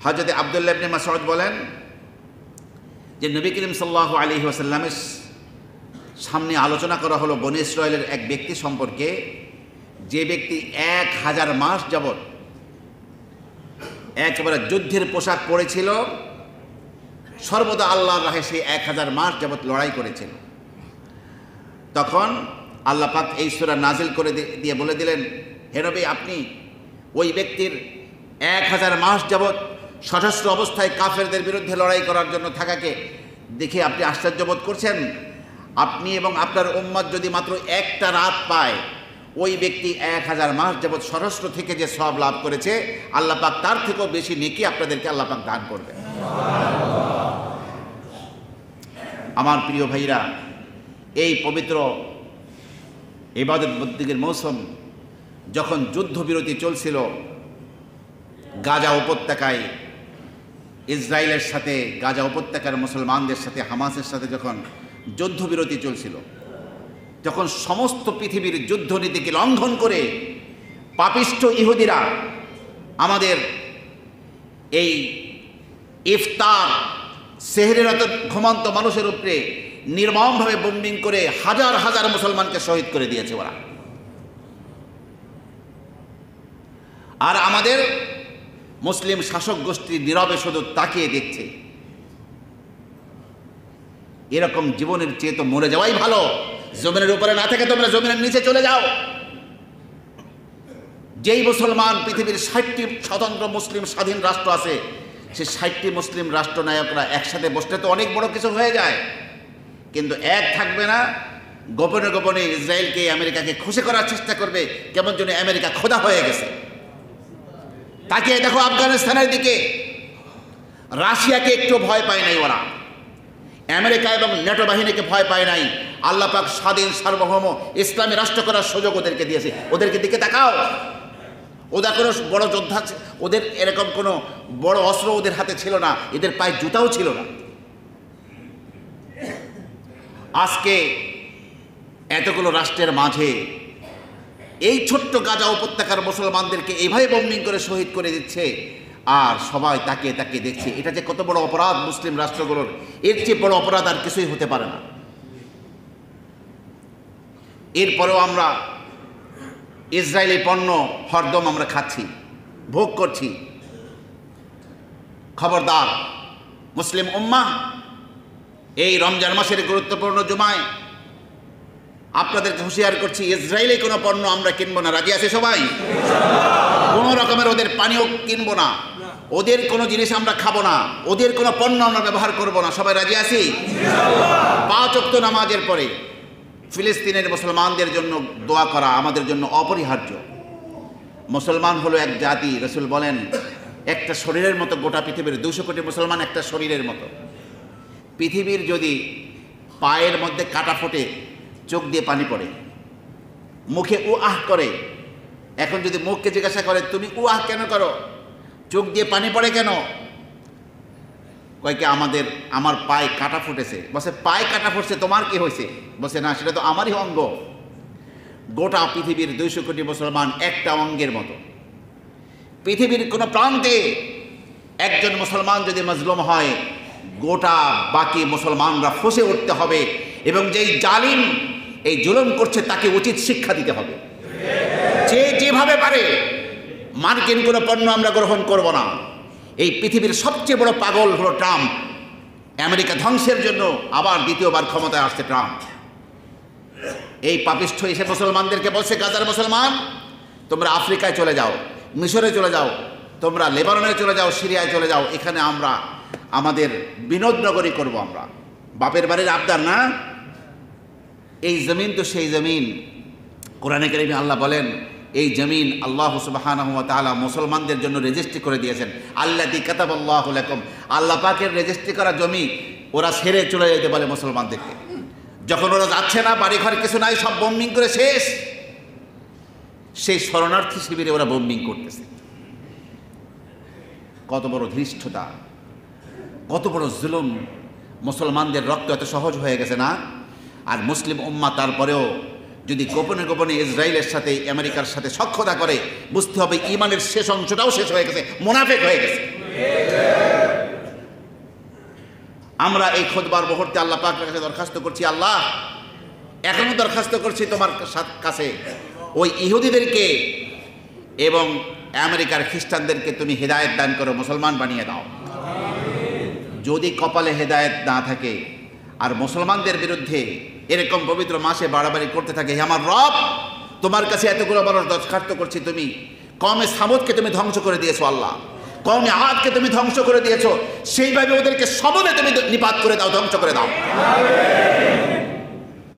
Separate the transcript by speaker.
Speaker 1: হযরত আব্দুল্লাহ ইবনে মাসউদ বলেন যে নবী করিম সাল্লাল্লাহু আলাইহি ওয়াসাল্লামের সামনে আলোচনা করা হলো বনী ইসরায়েলের এক ব্যক্তি সম্পর্কে, যে ব্যক্তি 1000 মাস যাবৎ একেবারে যুদ্ধের পোশাক পরেছিল, সর্বদা আল্লাহর রাহে সে 1000 মাস যাবৎ লড়াই করেছিল। তখন আল্লাহ পাক এই সূরা নাজিল করে দিয়ে বলে দিলেন, হে নবী, আপনি ওই ব্যক্তির 1000 মাস যাবৎ সশস্ত্র অবস্থায় কাফেরদের বিরুদ্ধে লড়াই করার জন্য থাকাকে দেখে আপনি আশ্চর্য বোধ করছেন? আপনি এবং আপনার উম্মত যদি মাত্র একটা রাত পায়, ওই ব্যক্তি 1000 মাস যাবৎ সশস্ত্র থেকে যে সওয়াব লাভ করেছে, আল্লাহ পাক তার থেকেও বেশি নেকি আপনাদেরকে আল্লাহ পাক দান করবে। আমার প্রিয় ভাইরা, এই পবিত্র ইবাদত বন্দেগীর মৌসুম যখন যুদ্ধবিরতি চলছিল গাজা উপত্যকায়, ইসরায়েলের সাথে গাজা উপত্যকার মুসলমানদের সাথে হামাসের সাথে যখন যুদ্ধবিরতি চলছিল, যখন সমস্ত পৃথিবীর যুদ্ধনীতিকে লঙ্ঘন করে পাপিষ্ঠ ইহুদিরা আমাদের এই ইফতার সেহরিরত ঘুমন্ত মানুষের উপরে নির্মমভাবে বোম্বিং করে হাজার হাজার মুসলমানকে শহীদ করে দিয়েছে ওরা। আর আমাদের মুসলিম শাসক গোষ্ঠী নীরবে শুধু তাকিয়ে দেখছে। এরকম জীবনের চেয়ে তো মরে যাওয়াই ভালো। জমিনের উপরে না থেকে তোমরা জমিনের নিচে চলে যাও। যেই মুসলমান পৃথিবীর 60টি স্বতন্ত্র মুসলিম স্বাধীন রাষ্ট্র আছে, সে 60টি মুসলিম রাষ্ট্রনায়করা একসাথে বসলে তো অনেক বড় কিছু হয়ে যায়, কিন্তু এক থাকবে না, গোপনে গোপনে ইসরায়েলকে আমেরিকাকে খুশি করার চেষ্টা করবে, কেমন যেন আমেরিকা খোদা হয়ে গেছে। তাকিয়ে দেখো আফগানিস্তানের দিকে, রাশিয়াকে একটু ভয় পায় নাই ওরা, আমেরিকা এবং ন্যাটো বাহিনীকে ভয় পায় নাই। আল্লাহ পাক স্বাধীন সার্বভৌম ইসলামী রাষ্ট্র করার সুযোগ ওদেরকে দিয়েছে। ওদেরকে দিকে তাকাও, ওদের কোনো বড় যোদ্ধা, ওদের এরকম কোনো বড় অস্ত্র ওদের হাতে ছিল না, এদের পায়ে জুতাও ছিল না। আজকে এতগুলো রাষ্ট্রের মাঝে এই ছোট্ট গাজা উপত্যকার মুসলমানদেরকে এইভাবে বম্বিং করে শহীদ করে দিচ্ছে, আর সবাই তাকিয়ে তাকিয়ে দেখছে। এটা যে কত বড় অপরাধ মুসলিম রাষ্ট্রগুলোর, এর চেয়ে বড় অপরাধ আর কিছুই হতে পারে না। এরপরেও আমরা ইসরায়েলি পণ্য হরদম আমরা খাচ্ছি, ভোগ করছি। খবরদার মুসলিম উম্মাহ, এই রমজান মাসের গুরুত্বপূর্ণ জুমায় আপনাদেরকে হুঁশিয়ার করছি, ইসরায়েলি কোনো পণ্য আমরা কিনবো না। রাজি আছে সবাই? কোনো রকমের ওদের পানীয় কিনবো না, ওদের কোনো জিনিস আমরা খাবো না, ওদের কোনো পণ্য আমরা ব্যবহার করবো না। সবাই রাজি আছি? 5 ওয়াক্ত নামাজের পরে ফিলিস্তিনের মুসলমানদের জন্য দোয়া করা আমাদের জন্য অপরিহার্য। মুসলমান হলো এক জাতি, রাসূল বলেন একটা শরীরের মতো, গোটা পৃথিবীর 200 কোটি মুসলমান একটা শরীরের মতো। পৃথিবীর যদি পায়ের মধ্যে কাটা ফোটে, চোখ দিয়ে পানি পড়ে, মুখে উ আহ করে, এখন যদি মুখকে জিজ্ঞাসা করে তুমি উ আহ কেন করো, চোখ দিয়ে পানি পড়ে কেন, কয়েকে আমার পায়ে কাটা ফুটেছে। বসে পায়ে কাটা ফুটছে, তোমার কি হয়েছে? বসে না, সেটা তো আমারই অঙ্গ। গোটা পৃথিবীর 200 কোটি মুসলমান একটা অঙ্গের মতো। পৃথিবীর কোনো প্রান্তে একজন মুসলমান যদি মজলুম হয়, গোটা বাকি মুসলমানরা ফুঁসে উঠতে হবে, এবং যেই জালিম এই জুলুম করছে তাকে উচিত শিক্ষা দিতে হবে। যে যেভাবে পারে মার্কিন কোনো পণ্য আমরা গ্রহণ করব না। এই পৃথিবীর সবচেয়ে বড় পাগল হলো ট্রাম্প। আমেরিকা ধ্বংসের জন্য আবার দ্বিতীয়বার ক্ষমতায় আসছে ট্রাম্প। এই পাপিষ্ঠ এসে মুসলমানদেরকে বলছে, গাজার মুসলমান তোমরা আফ্রিকায় চলে যাও, মিশরে চলে যাও, তোমরা লেবাননে চলে যাও, সিরিয়ায় চলে যাও, এখানে আমরা আমাদের বিনোদ নগরী করবো। আমরা বাপের বাড়ির আবদার না। এই জমিন তো সেই জমিন। কোরআনে কারিমে আল্লাহ বলেন, এই জমিন আল্লাহ সুবহানাহু ওয়া তাআলা মুসলমানদের জন্য রেজিস্ট্রি করে দিয়েছেন। আল্লাযী কাতাবাল্লাহু লাকুম, আল্লাহ পাকের রেজিস্ট্রি করা জমি ওরা ছেড়ে চলে যেতে বলে মুসলমানদেরকে। যখন ওরা যাচ্ছে না, বাড়িঘর কিছু নাই, সব বোম্বিং করে শেষ, সেই শরণার্থী শিবিরে ওরা বোম্বিং করতেছে। কত বড় ধৃষ্টতা, কত বড় জুলুম! মুসলমানদের রক্ত এত সহজ হয়ে গেছে না? আর মুসলিম উম্মাহ তারপরেও যদি গোপনে গোপনে ইসরায়েলের সাথে আমেরিকার সাথে সখ্যতা করে, বুঝতে হবে ইমানের শেষ অংশটাও শেষ হয়ে গেছে, মুনাফিক হয়ে গেছে। আমরা এই খুতবার মুহূর্তে আল্লাহ পাকের কাছে দরখাস্ত করছি, আল্লাহ এখনো দরখাস্ত করছি তোমার কাছে, ওই ইহুদিদেরকে এবং আমেরিকার খ্রিস্টানদেরকে তুমি হেদায়েত দান করো, মুসলমান বানিয়ে দাও। যদি কপালে হেদায়েত না থাকে আর মুসলমানদের বিরুদ্ধে এরকম পবিত্র মাসে বাড়াবাড়ি করতে থাকে, হে আমার রব, তোমার কাছে এতগুলো বড় দরখাস্ত করছি, তুমি কওমে সামুদকে তুমি ধ্বংস করে দিয়েছো আল্লাহ, কওমে আদকে তুমি ধ্বংস করে দিয়েছো, সেইভাবে ওদেরকে সবলে তুমি নিপাত করে দাও, ধ্বংস করে দাও।